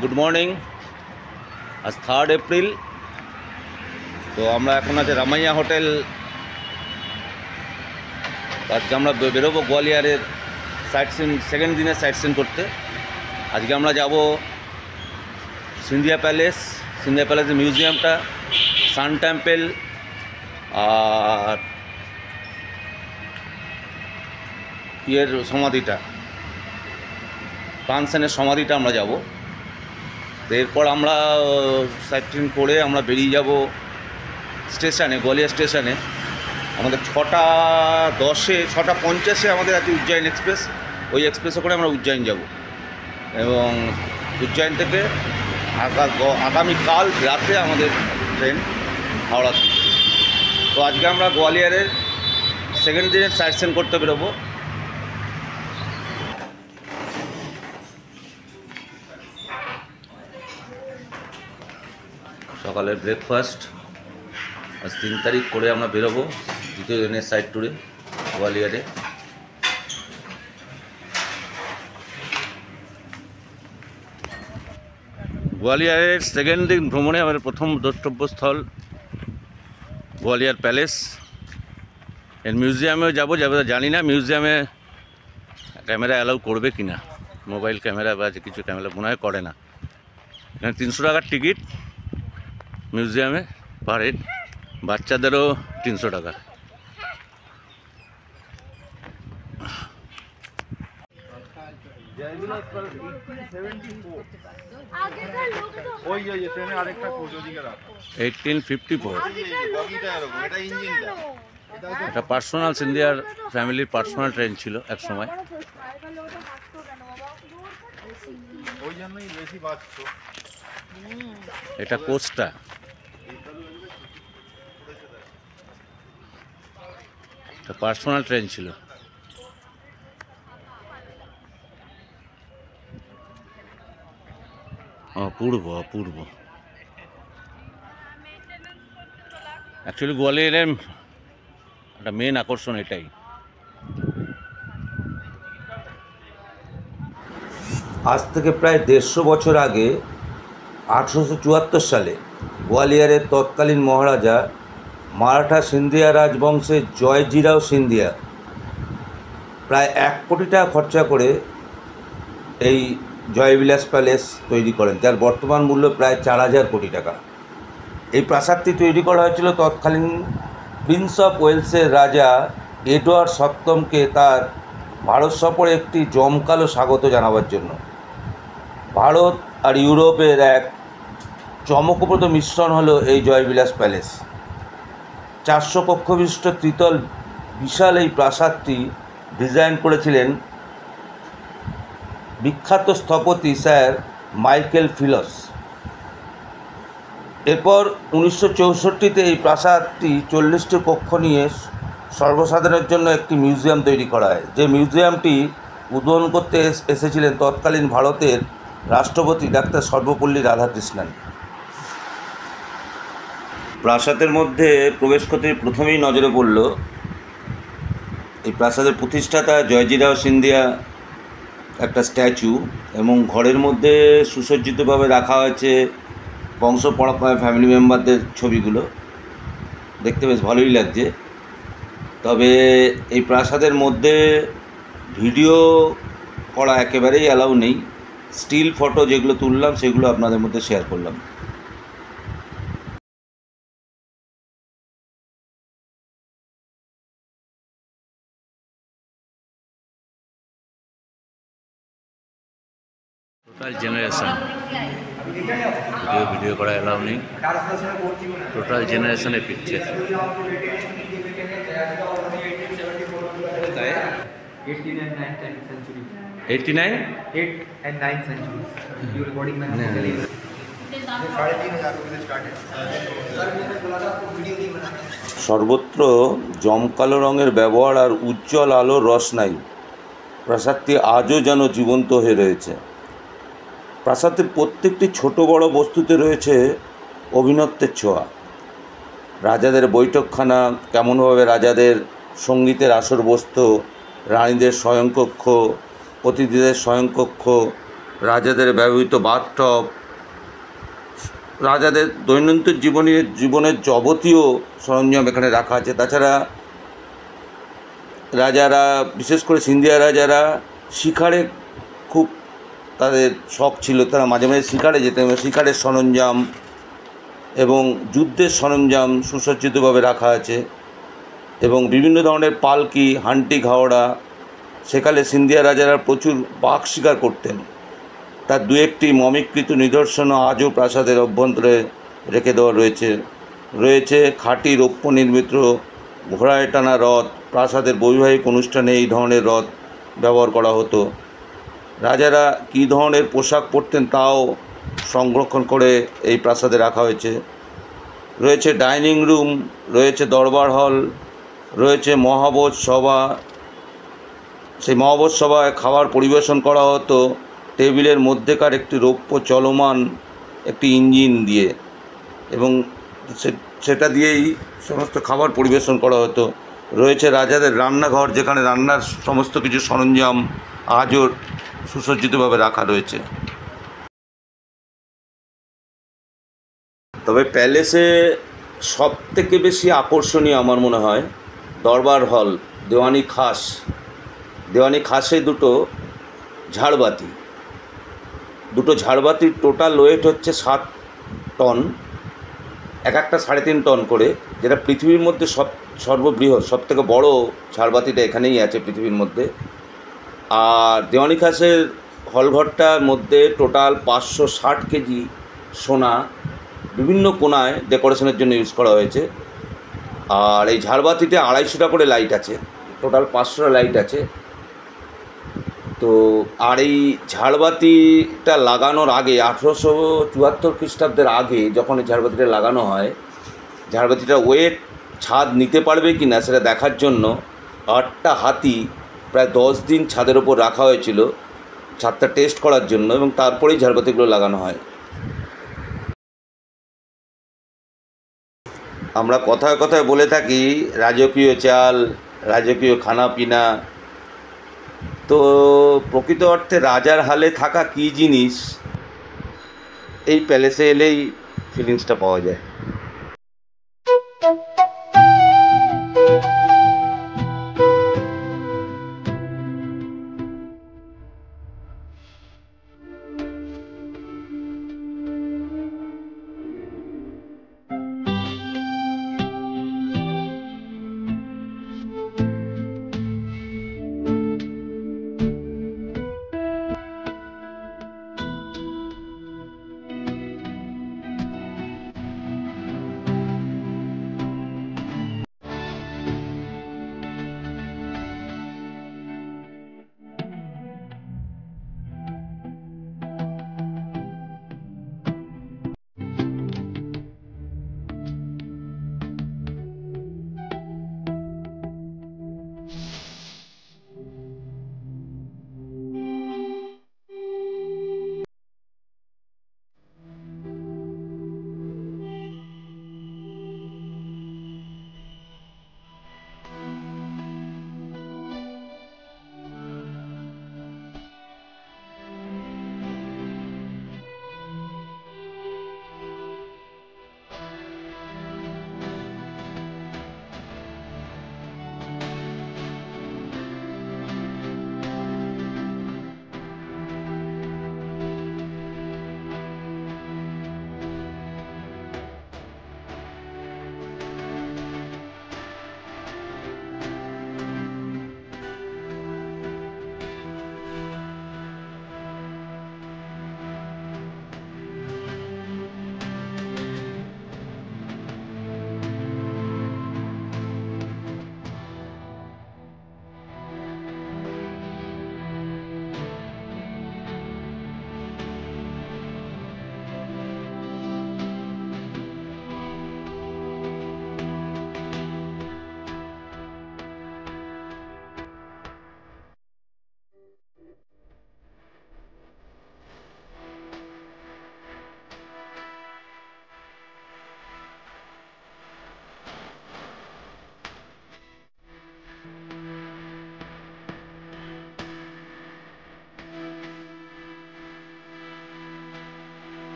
Good morning. আজ 3 April. তো আমরা এখন আছে রামাইয়া হোটেল। আজকে আমরা বেরোবো গোয়ালিয়রের সাইট সিন, সেকেন্ড দিনের সাইট সিন করতে। আজকে আমরা যাব সিন্ধিয়া প্যালেস, সিন্ধিয়া প্যালেসের মিউজিয়ামটা, সান টেম্পল আর ইয়ের সমাধিটা, তানসেনের সমাধিটা আমরা যাব। তো এরপর আমরা সাইট সিন করে আমরা বেরিয়ে যাব স্টেশনে, গোয়ালিয়র স্টেশনে। আমাদের 6:10-এ 6:50-এ আমাদের আছে উজ্জয়ন এক্সপ্রেস। ওই এক্সপ্রেসে করে আমরা উজ্জয়ন যাব এবং উজ্জয়ন থেকে আগামীকাল রাতে আমাদের ট্রেন হাওড়া। তো আজকে আমরা গোয়ালিয়রের সেকেন্ড দিনের সাইট সিন করতে বেরোবো। সকালের ব্রেকফাস্ট, আজ 3 তারিখ করে আমরা বেরোবো দ্বিতীয় দিনের সাইট ট্যুরে গোয়ালিয়রে। গোয়ালিয়রের সেকেন্ড দিন ভ্রমণে আমাদের প্রথম দ্রষ্টব্যস্থল গোয়ালিয়র প্যালেস। এর মিউজিয়ামেও যাবো জানি না মিউজিয়ামে ক্যামেরা অ্যালাউ করবে কি না, মোবাইল ক্যামেরা বা কিছু ক্যামেরা মনে হয় করে না। এখানে 300 টাকার টিকিট মিউজিয়ামে পার হেড, বাচ্চাদেরও 300 টাকা। এটা পার্সোনাল, সিন্ধিয়ার ফ্যামিলির পার্সোনাল ট্রেন ছিল এক সময়। এটা কোচটা, এটা পার্সোনাল ট্রেন ছিল। অপূর্ব। অ্যাকচুয়ালি গোয়ালিয়রের একটা মেন আকর্ষণ এটাই। আজ থেকে প্রায় 150 বছর আগে 1874 সালে গোয়ালিয়রের তৎকালীন মহারাজা মারাঠা সিন্ধিয়া রাজবংশের জয়জিরাও সিন্ধিয়া প্রায় 1 কোটি টাকা খরচা করে এই জয়বিলাস প্যালেস তৈরি করেন, যার বর্তমান মূল্য প্রায় 4000 কোটি টাকা। এই প্রাসাদটি তৈরি করা হয়েছিল তৎকালীন প্রিন্স অফ ওয়েলসের রাজা এডওয়ার্ড সপ্তমকে তার ভারত সফরে একটি জমকালো স্বাগত জানাবার জন্য। ভারত আর ইউরোপের এক চমকপ্রদ মিশ্রণ হলো এই জয়বিলাস প্যালেস। 400 কক্ষ বিশিষ্ট ত্রিতল বিশাল এই প্রাসাদটি ডিজাইন করেছিলেন বিখ্যাত স্থপতি স্যার মাইকেল ফিলস। এরপর 1964-তে এই প্রাসাদটি 40টি কক্ষ নিয়ে সর্বসাধারণের জন্য একটি মিউজিয়াম তৈরি করা হয়, যে মিউজিয়ামটি উদ্বোধন করতে এসেছিলেন তৎকালীন ভারতের রাষ্ট্রপতি ডাক্তার সর্বপল্লী রাধাকৃষ্ণন। প্রাসাদের মধ্যে প্রবেশ করতে প্রথমেই নজরে পড়ল এই প্রাসাদের প্রতিষ্ঠাতা জয়জিরাও সিন্ধিয়া একটা স্ট্যাচু, এবং ঘরের মধ্যে সুসজ্জিতভাবে রাখা হয়েছে বংশ পরম্পরায় ফ্যামিলি মেম্বারদের ছবিগুলো। দেখতে বেশ ভালোই লাগছে। তবে এই প্রাসাদের মধ্যে ভিডিও করা একেবারেই অ্যালাউ নেই। স্টিল ফটো যেগুলো তুললাম সেগুলো আপনাদের মধ্যে শেয়ার করলাম। টোটাল জেনারেশন, ভিডিও করা এলাও নেই। টোটাল জেনারেশনের picture. 89 and 9 centuries. You recording man? সর্বত্র জমকালো রঙের ব্যবহার আর উজ্জ্বল আলোর রসনাই প্রাসাদটি আজও যেন জীবন্ত হয়ে রয়েছে। প্রাসাদের প্রত্যেকটি ছোট বড় বস্তুতে রয়েছে অভিনত্যের ছোঁয়া। রাজাদের বৈঠকখানা, কেমনভাবে রাজাদের সঙ্গীতের আসর বসত, রানীদের শয়নকক্ষ, অতিথিদের শয়নকক্ষ, রাজাদের ব্যবহৃত বাথটব, রাজাদের দৈনন্দিন জীবনের যাবতীয় সরঞ্জাম এখানে রাখা আছে। তাছাড়া রাজারা, বিশেষ করে সিন্ধিয়া রাজারা শিকারে খুব তাদের শখ ছিল, তারা মাঝে মাঝে শিকারে যেতেন। শিকারের সরঞ্জাম এবং যুদ্ধের সরঞ্জাম সুসজ্জিতভাবে রাখা আছে এবং বিভিন্ন ধরনের পালকি, হান্টি ঘাওড়া। সেকালে সিন্ধিয়া রাজারা প্রচুর বাঘ শিকার করতেন। তার দু একটি মমিকৃত নিদর্শনও আজও প্রাসাদের অভ্যন্তরে রেখে দেওয়া রয়েছে খাঁটি রৌপ্য নির্মিত ঘোড়ায় টানা রথ। প্রাসাদের বৈবাহিক অনুষ্ঠানে এই ধরনের রথ ব্যবহার করা হতো। রাজারা কী ধরনের পোশাক পরতেন তাও সংরক্ষণ করে এই প্রাসাদে রাখা রয়েছে ডাইনিং রুম, রয়েছে দরবার হল, রয়েছে মহাভোজ সভা। সেই মহাভোজ সভায় খাবার পরিবেশন করা হতো টেবিলের মধ্যেকার একটি রৌপ্য চলমান একটি ইঞ্জিন দিয়ে, এবং সেটা দিয়েই সমস্ত খাবার পরিবেশন করা হতো। রয়েছে রাজাদের রান্নাঘর, যেখানে রান্নার সমস্ত কিছু সরঞ্জাম আজও সুসজ্জিতভাবে রাখা রয়েছে। তবে প্যালেসে সবথেকে বেশি আকর্ষণীয় আমার মনে হয় দরবার হল, দেওয়ানি খাসে দুটো ঝাড়বাতির টোটাল ওয়েট হচ্ছে 7 টন, এক একটা 3.5 টন করে, যেটা পৃথিবীর মধ্যে সর্ববৃহৎ, সবথেকে বড় ঝাড়বাতিটা এখানেই আছে পৃথিবীর মধ্যে। আর দেওয়ানি খাসের হলঘরটার মধ্যে টোটাল 560 কেজি সোনা বিভিন্ন কোণায় ডেকোরেশনের জন্য ইউজ করা হয়েছে। আর এই ঝাড়বাতিতে 250টা করে লাইট আছে, টোটাল 500টা লাইট আছে। তো আর এই ঝাড়বাতিটা লাগানোর আগে 1874 খ্রিস্টাব্দের আগে যখন এই ঝাড়বাতিটা লাগানো হয়, ঝাড়বাতিটা ওয়েট ছাদ নিতে পারবে কি না সেটা দেখার জন্য 8টা হাতি প্রায় 10 দিন ছাদের ওপর রাখা হয়েছিল ছাদটা টেস্ট করার জন্য, এবং তারপরেই ঝাড়বাতিগুলো লাগানো হয়। আমরা কথায় কথায় বলে থাকি রাজকীয় চাল, রাজকীয় খানাপিনা। তো প্রকৃত অর্থে রাজার হালে থাকা কী জিনিস এই প্যালেসে এলেই ফিলিংসটা পাওয়া যায়।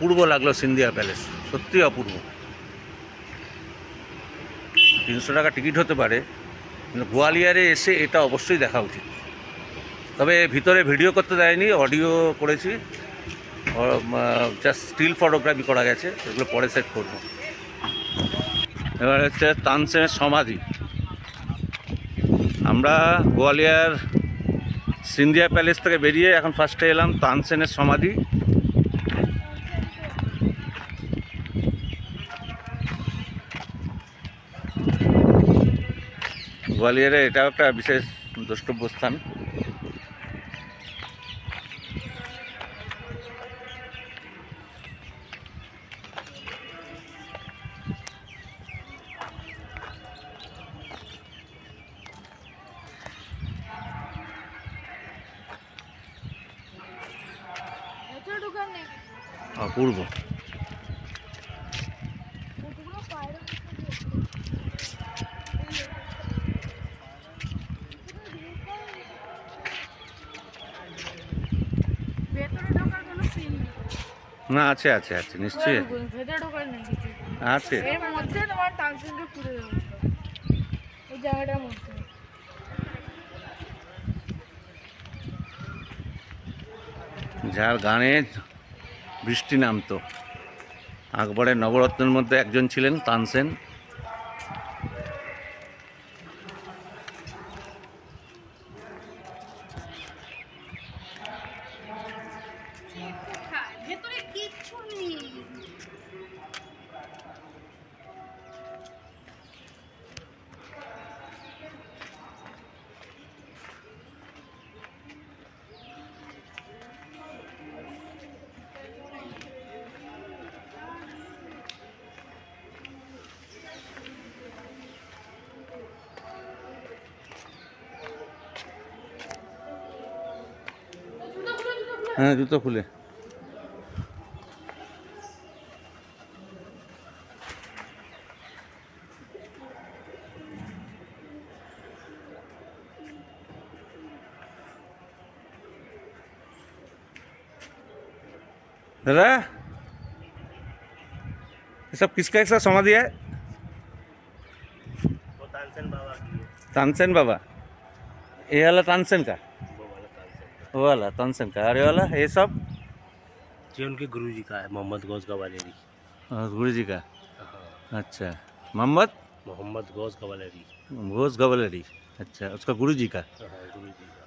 অপূর্ব লাগলো সিন্ধিয়া প্যালেস, সত্যি অপূর্ব। 300 টাকা টিকিট হতে পারে, কিন্তু গোয়ালিয়রে এসে এটা অবশ্যই দেখা উচিত। তবে ভিতরে ভিডিও করতে দেয়নি, অডিও করেছি, জাস্ট স্টিল ফটোগ্রাফি করা গেছে, এগুলো পরে সেট করবো। এবার হচ্ছে তানসেনের সমাধি। আমরা গোয়ালিয়র সিন্ধিয়া প্যালেস থেকে বেরিয়ে এখন ফার্স্টে এলাম তানসেনের সমাধি। গোয়ালিয়রে এটাও একটা বিশেষ দ্রষ্টব্য স্থান। অপূর্ব। না আছে আছে আছে নিশ্চয়ই আছে। যার গানে বৃষ্টি নামতো, আকবরের নবরত্নের মধ্যে একজন ছিলেন তানসেন। হ্যাঁ জুতো খুলে। दादा ये सब किसका एक साथ समाधि है? वो तानसेन बाबा की है। तानसेन बाबा, ये वाला तानसेन का, वो वाला तानसेन वो वाला तानसेन का, अरे वाला ये सब जी उनके गुरु जी का है, मोहम्मद गौस गवालियरी। गुरु जी का। हाँ, अच्छा, मोहम्मद मोहम्मद गौस गवालियरी। घोष गवलरी। अच्छा, उसका गुरु जी का। हाँ, गुरु जी का।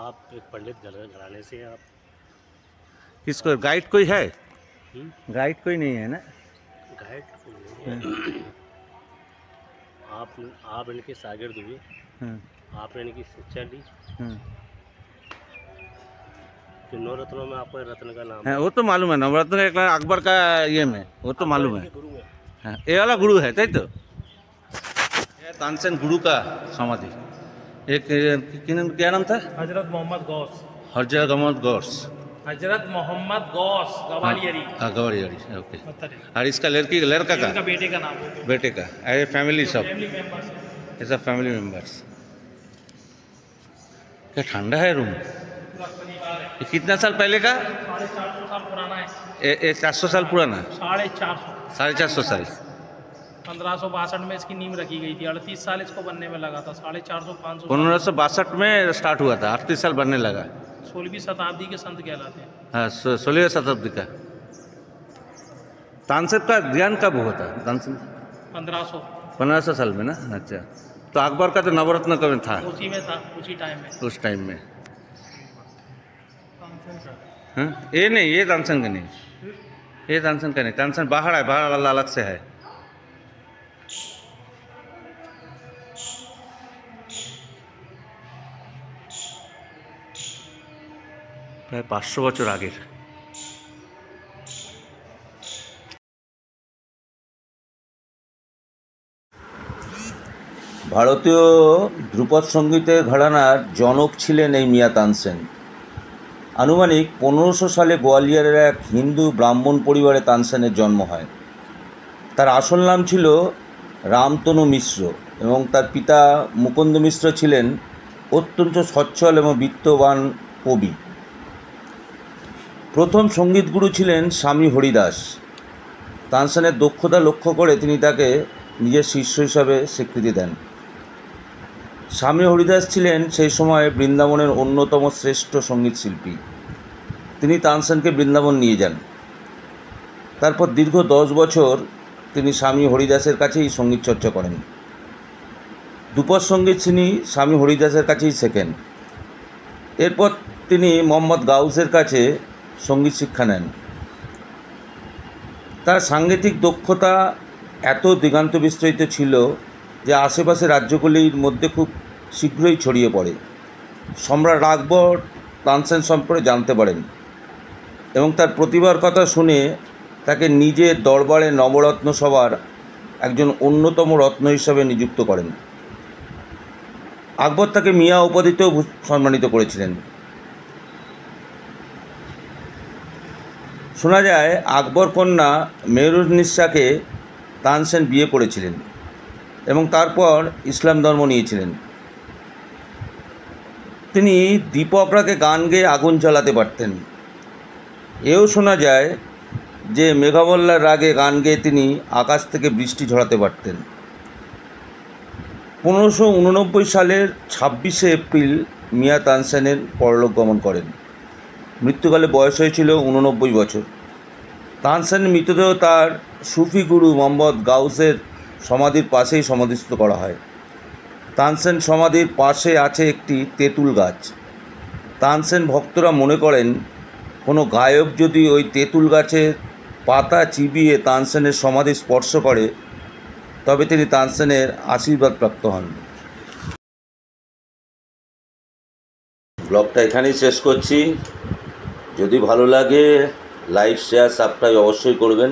आप एक पंडित घराने से हैं आप? किसको गाइड कोई है? हम्म? गाइड कोई नहीं है ना? गाइड कोई नहीं है। आप इनके शागिर्द हुए, आपने इनकी शिक्षा ली। जो 9 रत्नों में आपको रत्न का नाम है वो तो मालूम है, नवरत्न एक अकबर का ये में वो तो मालूम है। गुरु है। हाँ, ये वाला गुरु है तई तो। तानसेन गुरु का समाधि। एक क्या नाम था? हजरत मोहम्मद गौस। हजरत मोहम्मद गौस। हजरत मोहम्मद गौस गवालियरी। गवालियरी, ओके। और इसका लड़का का बेटे का नाम, बेटे का। अरे फैमिली सब, फैमिली मेंबर्स। ये सब फैमिली मेंबर्स। क्या ठंडा है रूम? ये कितना साल पहले का? 450 साल पुराना है। 400 साल पुराना? 450। 450 साल। 1562 में इसकी नींव रखी गई थी। 38 साल इसको बनने में लगा था। 450-500। 1562 में स्टार्ट हुआ था, 38 साल बनने लगा। 16वीं शताब्दी के संत कहलाते हैं। हाँ, 16वीं शताब्दी का। तानसेन का ध्यान कब हुआ था? तानसेन 1500 साल में ना? अच्छा, तो अकबर का तो नवरत्न कब था? उसी में था, उसी टाइम में। उस टाइम में। हाँ, ये नहीं, ये तानसेन का नहीं, ये तानसेन का नहीं। तानसेन बाहर है, बाहर वाला अलग से है। প্রায় 500 বছর আগের। ভারতীয় ধ্রুপদ সঙ্গীতের ঘরানার জনক ছিলেন এই মিয়া তানসেন। আনুমানিক 1500 সালে গোয়ালিয়রের এক হিন্দু ব্রাহ্মণ পরিবারে তানসেনের জন্ম হয়। তার আসল নাম ছিল রামতনু মিশ্র এবং তার পিতা মুকুন্দ মিশ্র ছিলেন অত্যন্ত সচ্ছল এবং বিত্তবান কবি। প্রথম সঙ্গীত গুরু ছিলেন স্বামী হরিদাস। তানসেনের দক্ষতা লক্ষ্য করে তিনি তাকে নিজের শিষ্য হিসাবে স্বীকৃতি দেন। স্বামী হরিদাস ছিলেন সেই সময় বৃন্দাবনের অন্যতম শ্রেষ্ঠ সঙ্গীত শিল্পী। তিনি তানসেনকে বৃন্দাবন নিয়ে যান। তারপর দীর্ঘ 10 বছর তিনি স্বামী হরিদাসের কাছেই সঙ্গীত চর্চা করেন। দুপদ সঙ্গীত তিনি স্বামী হরিদাসের কাছেই শেখেন। এরপর তিনি মোহাম্মদ গাউসের কাছে সঙ্গীত শিক্ষা নেন। তার সাংগীতিক দক্ষতা এত দিগান্ত বিস্তৃত ছিল যে আশেপাশের রাজ্যগুলির মধ্যে খুব শীঘ্রই ছড়িয়ে পড়ে। সম্রাট আকবর তানসেন সম্পর্কে জানতে পারেন এবং তার প্রতিভার কথা শুনে তাকে নিজের দরবারে নবরত্ন সভার একজন অন্যতম রত্ন হিসাবে নিযুক্ত করেন। আকবর তাকে মিয়া উপাধিতেও সম্মানিত করেছিলেন। শোনা যায় আকবর কন্যা মেহরুন্নিসাকে তানসেন বিয়ে করেছিলেন এবং তারপর ইসলাম ধর্ম নিয়েছিলেন। তিনি দীপকরাকে গান গেয়ে আগুন জ্বালাতে পারতেন। এও শোনা যায় যে মেঘাবল্লার রাগে গান গেয়ে তিনি আকাশ থেকে বৃষ্টি ঝরাতে পারতেন। 1589 সালের 26শে এপ্রিল মিয়া তানসেনের পরলোক গমন করেন। মৃত্যুকালে বয়স হয়েছিল 89 বছর। তানসেনের মৃতদেহ তার সুফি গুরু মোহাম্মদ গাউসের সমাধির পাশেই সমাধিস্থ করা হয়। তানসেন সমাধির পাশে আছে একটি তেঁতুল গাছ। তানসেন ভক্তরা মনে করেন কোনো গায়ক যদি ওই তেঁতুল গাছের পাতা চিবিয়ে তানসেনের সমাধি স্পর্শ করে তবে তিনি তানসেনের আশীর্বাদ প্রাপ্ত হন। ব্লগটা এখানেই শেষ করছি। যদি ভালো লাগে লাইক শেয়ার সাবস্ক্রাইব অবশ্যই করবেন।